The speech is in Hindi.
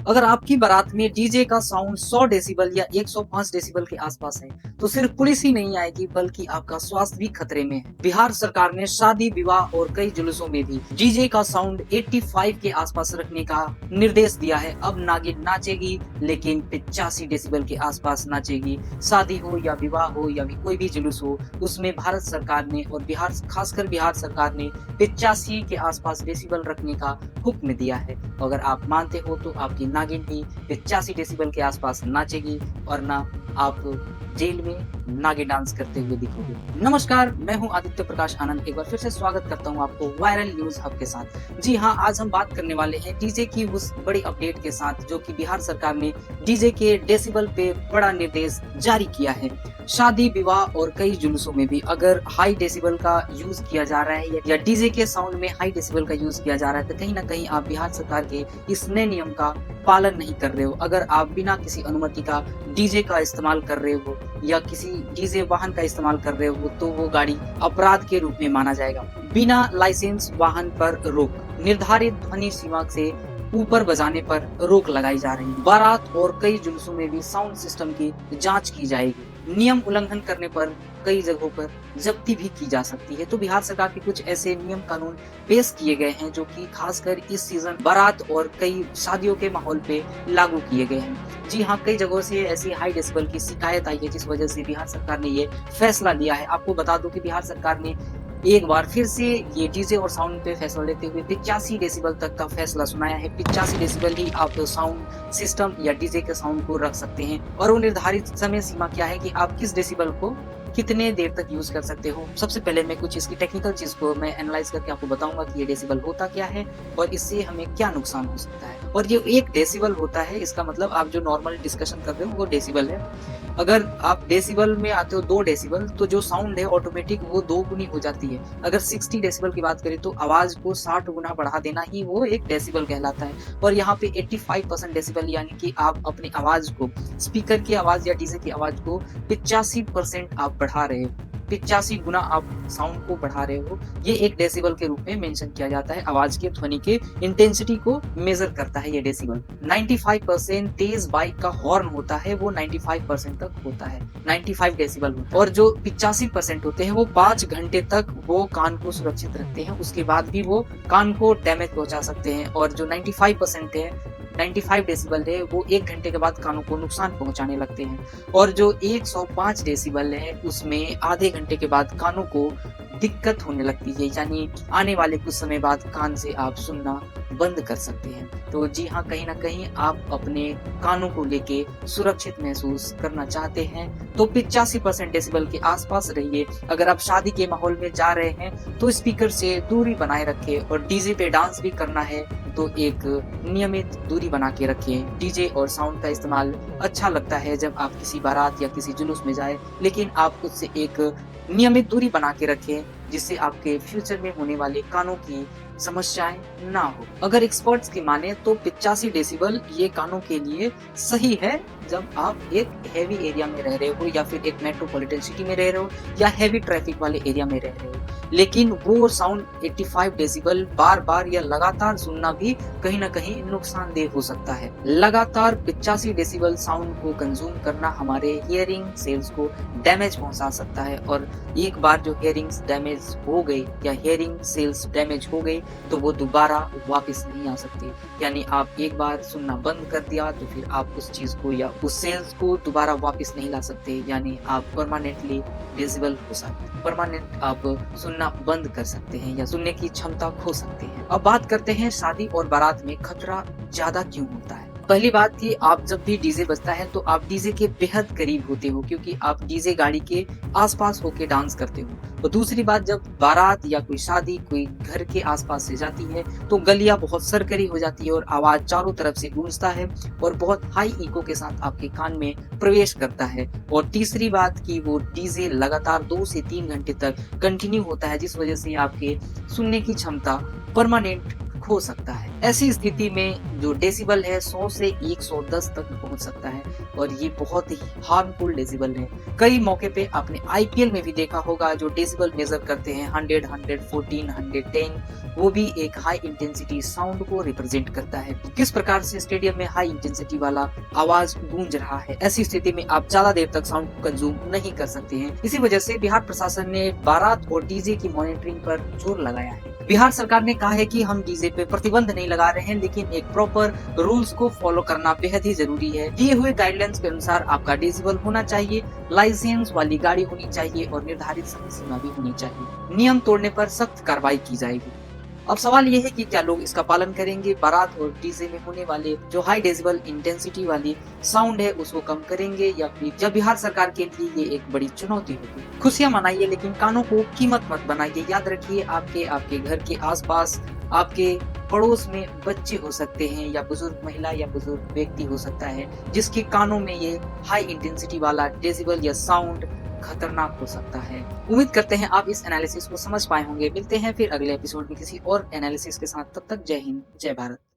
अगर आपकी बारात में डीजे का साउंड 100 डेसिबल या 105 डेसिबल के आसपास है, तो सिर्फ पुलिस ही नहीं आएगी बल्कि आपका स्वास्थ्य भी खतरे में है। बिहार सरकार ने शादी, विवाह और कई जुलूसों में भी डीजे का साउंड 85 के आसपास रखने का निर्देश दिया है। अब नागिन नाचेगी लेकिन 85 डेसिबल के आसपास नाचेगी। शादी हो या विवाह हो या भी कोई भी जुलूस हो, उसमें भारत सरकार ने और खासकर बिहार सरकार ने 85 के आसपास डेसिबल रखने का हुक्म दिया है। अगर आप मानते हो तो आपकी नागिन भी 85 डेसिबल के आसपास नाचेगी, वरना आप जेल में नागिन डांस करते हुए दिखोगे। नमस्कार, मैं हूं आदित्य प्रकाश आनंद। एक बार फिर से स्वागत करता हूं आपको वायरल न्यूज हब के साथ। जी हां, आज हम बात करने वाले हैं डीजे की उस बड़ी अपडेट के साथ जो कि बिहार सरकार ने डीजे के डेसिबल पे बड़ा निर्देश जारी किया है। शादी, विवाह और कई जुलूसों में भी अगर हाई डेसिबल का यूज किया जा रहा है या डीजे के साउंड में हाई डेसिबल का यूज किया जा रहा है, तो कहीं ना कहीं आप बिहार सरकार के इस नए नियम का पालन नहीं कर रहे हो। अगर आप बिना किसी अनुमति का डीजे का इस्तेमाल कर रहे हो या किसी डीजे वाहन का इस्तेमाल कर रहे हो, तो वो गाड़ी अपराध के रूप में माना जाएगा। बिना लाइसेंस वाहन पर रोक, निर्धारित ध्वनि सीमा से ऊपर बजाने पर रोक लगाई जा रही है। बारात और कई जुलूसों में भी साउंड सिस्टम की जांच की जाएगी। नियम उल्लंघन करने पर कई जगहों पर जब्ती भी की जा सकती है। तो बिहार सरकार के कुछ ऐसे नियम कानून पेश किए गए हैं जो कि खासकर इस सीजन बारात और कई शादियों के माहौल पे लागू किए गए हैं। जी हाँ, कई जगहों से ऐसी हाई डेसिबल की शिकायत आई है, जिस वजह से बिहार सरकार ने ये फैसला लिया है। आपको बता दूं कि बिहार सरकार ने एक बार फिर से ये डीजे और साउंड पे फैसला लेते हुए 85 डेसिबल तक का फैसला सुनाया है। 85 डेसिबल ही आप साउंड सिस्टम या डीजे के साउंड को रख सकते हैं, और वो निर्धारित समय सीमा क्या है कि आप किस डेसिबल को कितने देर तक यूज कर सकते हो। सबसे पहले मैं कुछ इसकी टेक्निकल चीज को मैं एनालाइज करके आपको बताऊंगा कि ये डेसिबल होता क्या है और इससे हमें क्या नुकसान हो सकता है। और ये एक डेसिबल होता है, इसका मतलब आप जो नॉर्मल डिस्कशन कर रहे हो वो डेसिबल है। अगर आप डेसिबल में आते हो 2 डेसिबल, तो जो साउंड है ऑटोमेटिक वो 2 गुनी हो जाती है। अगर 60 डेसिबल की बात करें तो आवाज को 60 गुना बढ़ा देना ही वो एक डेसिबल कहलाता है। और यहाँ पे 85% डेसिबल यानी कि आप अपनी आवाज को, स्पीकर की आवाज या डीजे की आवाज को 85% आप बढ़ा रहे हो। 85 गुना आप साउंड को बढ़ा रहे हो। ये एक डेसिबल के रूप में मेंशन किया जाता है। आवाज के ध्वनि के इंटेंसिटी को मेजर करता है ये डेसिबल। 95% तेज बाइक का हॉर्न होता है, वो 95% तक होता है, 95 डेसिबल होता है। और जो 85% होते हैं वो 5 घंटे तक वो कान को सुरक्षित रखते हैं, उसके बाद भी वो कान को डैमेज पहुंचा सकते हैं। और जो 95% है, 95 डेसिबल है, वो 1 घंटे के बाद कानों को नुकसान पहुंचाने लगते हैं। और जो 105 डेसिबल है, उसमें आधे घंटे के बाद कानों को दिक्कत होने लगती है, यानी आने वाले कुछ समय बाद कान से आप सुनना बंद कर सकते हैं। तो जी हाँ, कहीं ना कहीं आप अपने कानों को लेके सुरक्षित महसूस करना चाहते हैं तो 85% डेसिबल के आसपास रहिए। अगर आप शादी के माहौल में जा रहे हैं तो स्पीकर से दूरी बनाए रखें, और डीजे पे डांस भी करना है तो एक नियमित दूरी बना के रखें। डीजे और साउंड का इस्तेमाल अच्छा लगता है जब आप किसी बारात या किसी जुलूस में जाए, लेकिन आप खुद से एक नियमित दूरी बना के रखें, जिससे आपके फ्यूचर में होने वाले कानों की समस्याएं ना हो। अगर एक्सपर्ट्स की माने तो 85 डेसिबल ये कानों के लिए सही है जब आप एक हैवी एरिया में रह रहे हो, या फिर एक मेट्रोपॉलिटन सिटी में रह रहे हो, या हैवी ट्रैफिक वाले एरिया में रह रहे हो। लेकिन वो साउंड 85 डेसिबल बार बार या लगातार सुनना भी कहीं ना कहीं नुकसानदेह हो सकता है। लगातार 85 डेसिबल साउंड को कंज्यूम करना हमारे हियरिंग सेल्स को डैमेज पहुंचा सकता है, और एक बार जो हियरिंग्स डैमेज हो गई या हियरिंग सेल्स डैमेज हो गई तो वो दोबारा वापस नहीं आ सकती। यानी आप एक बार सुनना बंद कर दिया तो फिर आप उस चीज को या उस सेल्स को दोबारा वापस नहीं ला सकते, यानी आप परमानेंटली डिसेबल हो सकते हैं, परमानेंट आप सुनना बंद कर सकते हैं या सुनने की क्षमता खो सकते हैं। अब बात करते हैं शादी और बारात में खतरा ज्यादा क्यों होता है। पहली बात कि आप जब भी डीजे बजता है तो आप डीजे के बेहद करीब होते हो, क्योंकि आप डीजे गाड़ी के आसपास होके डांस करते हो। और दूसरी बात, जब बारात या कोई शादी कोई घर के आसपास से जाती है तो गलियां बहुत सरकरी हो जाती है और आवाज चारों तरफ से गूंजता है और बहुत हाई इको के साथ आपके कान में प्रवेश करता है। और तीसरी बात कि वो डीजे लगातार 2 से 3 घंटे तक कंटिन्यू होता है, जिस वजह से आपके सुनने की क्षमता परमानेंट खो सकता है। ऐसी स्थिति में जो डेसिबल है 100 से 110 तक पहुंच सकता है और ये बहुत ही हार्मफुल डेसिबल है। कई मौके पे आपने आईपीएल में भी देखा होगा जो डेसिबल मेजर करते हैं 100, 114, 110, वो भी एक हाई इंटेंसिटी साउंड को रिप्रेजेंट करता है। किस प्रकार से स्टेडियम में हाई इंटेंसिटी वाला आवाज गूंज रहा है, ऐसी स्थिति में आप ज्यादा देर तक साउंड को कंज्यूम नहीं कर सकते हैं। इसी वजह से बिहार प्रशासन ने बारात और डीजे की मॉनिटरिंग पर जोर लगाया है। बिहार सरकार ने कहा है कि हम डीजे पे प्रतिबंध नहीं लगा रहे हैं, लेकिन एक प्रॉपर रूल्स को फॉलो करना बेहद ही जरूरी है। दिए हुए गाइडलाइंस के अनुसार आपका डेसिबल होना चाहिए, लाइसेंस वाली गाड़ी होनी चाहिए और निर्धारित समय सीमा भी होनी चाहिए। नियम तोड़ने पर सख्त कार्रवाई की जाएगी। अब सवाल ये है कि क्या लोग इसका पालन करेंगे? बारात और डीजे में होने वाले जो हाई डेसिबल इंटेंसिटी वाली साउंड है उसको कम करेंगे या फिर जब बिहार सरकार के लिए ये एक बड़ी चुनौती होगी। खुशियां मनाइए लेकिन कानों को कीमत मत बनाइए। याद रखिए आपके घर के आसपास, आपके पड़ोस में बच्चे हो सकते हैं या बुजुर्ग महिला या बुजुर्ग व्यक्ति हो सकता है जिसके कानों में ये हाई इंटेंसिटी वाला डेसिबल या साउंड खतरनाक हो सकता है। उम्मीद करते हैं आप इस एनालिसिस को समझ पाए होंगे। मिलते हैं फिर अगले एपिसोड में किसी और एनालिसिस के साथ। तब तक जय हिंद, जय भारत।